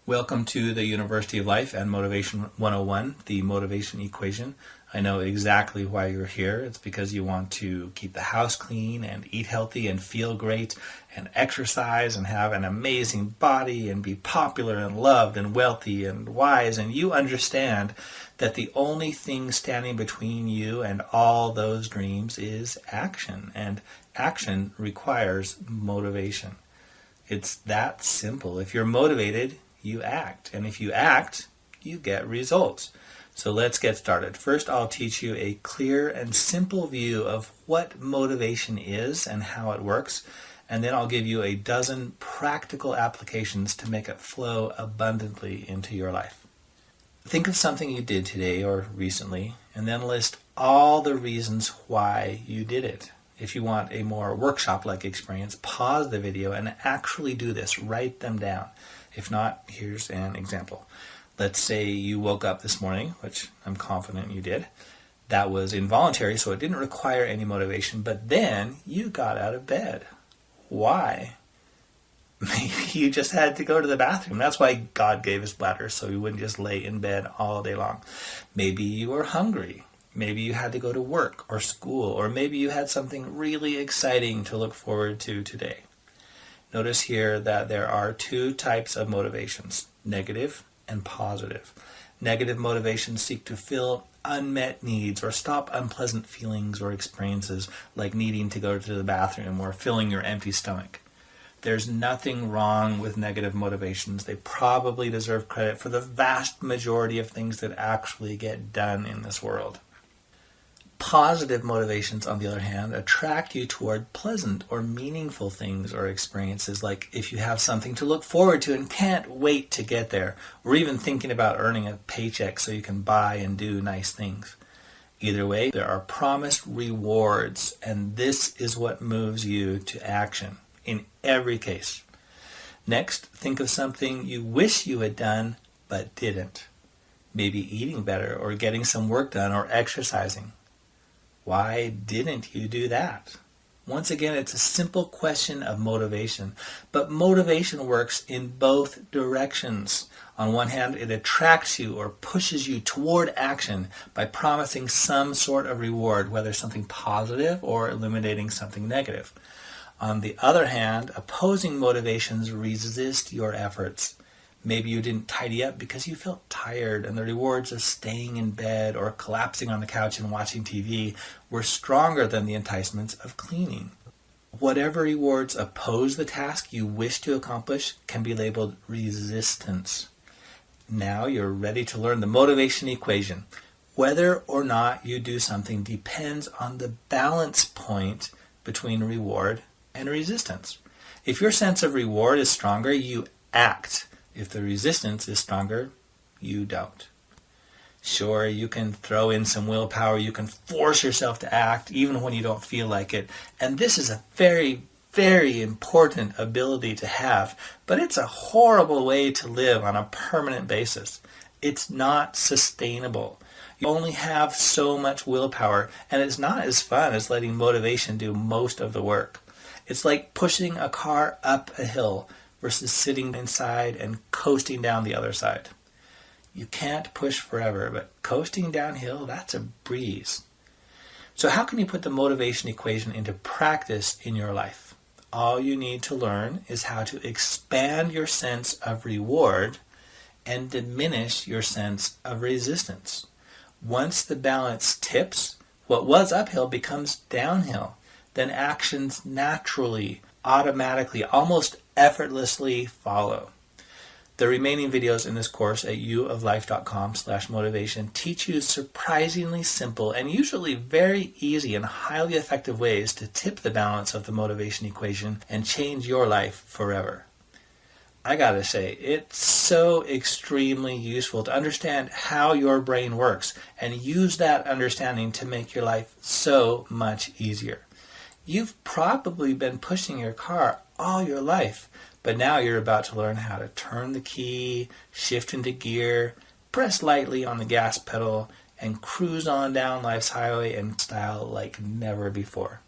Welcome to the University of Life and Motivation 101, the motivation equation. I know exactly why you're here. It's because you want to keep the house clean and eat healthy and feel great and exercise and have an amazing body and be popular and loved and wealthy and wise. And you understand that the only thing standing between you and all those dreams is action. And action requires motivation. It's that simple. If you're motivated, you act. And if you act, you get results. So let's get started. First, I'll teach you a clear and simple view of what motivation is and how it works. And then I'll give you a dozen practical applications to make it flow abundantly into your life. Think of something you did today or recently, and then list all the reasons why you did it. If you want a more workshop-like experience, pause the video and actually do this. Write them down. If not, here's an example. Let's say you woke up this morning, which I'm confident you did. That was involuntary, so it didn't require any motivation, but then you got out of bed. Why? Maybe you just had to go to the bathroom. That's why God gave us bladders, so you wouldn't just lay in bed all day long. Maybe you were hungry. Maybe you had to go to work or school, or maybe you had something really exciting to look forward to today. Notice here that there are two types of motivations, negative and positive. Negative motivations seek to fill unmet needs or stop unpleasant feelings or experiences like needing to go to the bathroom or filling your empty stomach. There's nothing wrong with negative motivations. They probably deserve credit for the vast majority of things that actually get done in this world. Positive motivations, on the other hand, attract you toward pleasant or meaningful things or experiences, like if you have something to look forward to and can't wait to get there, or even thinking about earning a paycheck so you can buy and do nice things. Either way, there are promised rewards, and this is what moves you to action in every case. Next, think of something you wish you had done but didn't. Maybe eating better, or getting some work done, or exercising. Why didn't you do that? Once again, it's a simple question of motivation, but motivation works in both directions. On one hand, it attracts you or pushes you toward action by promising some sort of reward, whether something positive or eliminating something negative. On the other hand, opposing motivations resist your efforts. Maybe you didn't tidy up because you felt tired, and the rewards of staying in bed or collapsing on the couch and watching TV were stronger than the enticements of cleaning. Whatever rewards oppose the task you wish to accomplish can be labeled resistance. Now you're ready to learn the motivation equation. Whether or not you do something depends on the balance point between reward and resistance. If your sense of reward is stronger, you act. If the resistance is stronger, you don't. Sure, you can throw in some willpower. You can force yourself to act even when you don't feel like it. And this is a very, very important ability to have. But it's a horrible way to live on a permanent basis. It's not sustainable. You only have so much willpower, and it's not as fun as letting motivation do most of the work. It's like pushing a car up a hill versus sitting inside and coasting down the other side. You can't push forever, but coasting downhill, that's a breeze. So how can you put the motivation equation into practice in your life? All you need to learn is how to expand your sense of reward and diminish your sense of resistance. Once the balance tips, what was uphill becomes downhill. Then actions naturally, automatically, almost effortlessly follow. The remaining videos in this course at uoflife.com/motivation teach you surprisingly simple and usually very easy and highly effective ways to tip the balance of the motivation equation and change your life forever. I gotta say, it's so extremely useful to understand how your brain works and use that understanding to make your life so much easier. You've probably been pushing your car all your life, but now you're about to learn how to turn the key, shift into gear, press lightly on the gas pedal, and cruise on down life's highway in style like never before.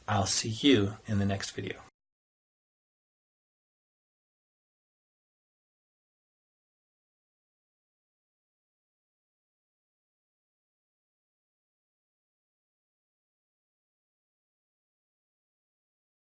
I'll see you in the next video.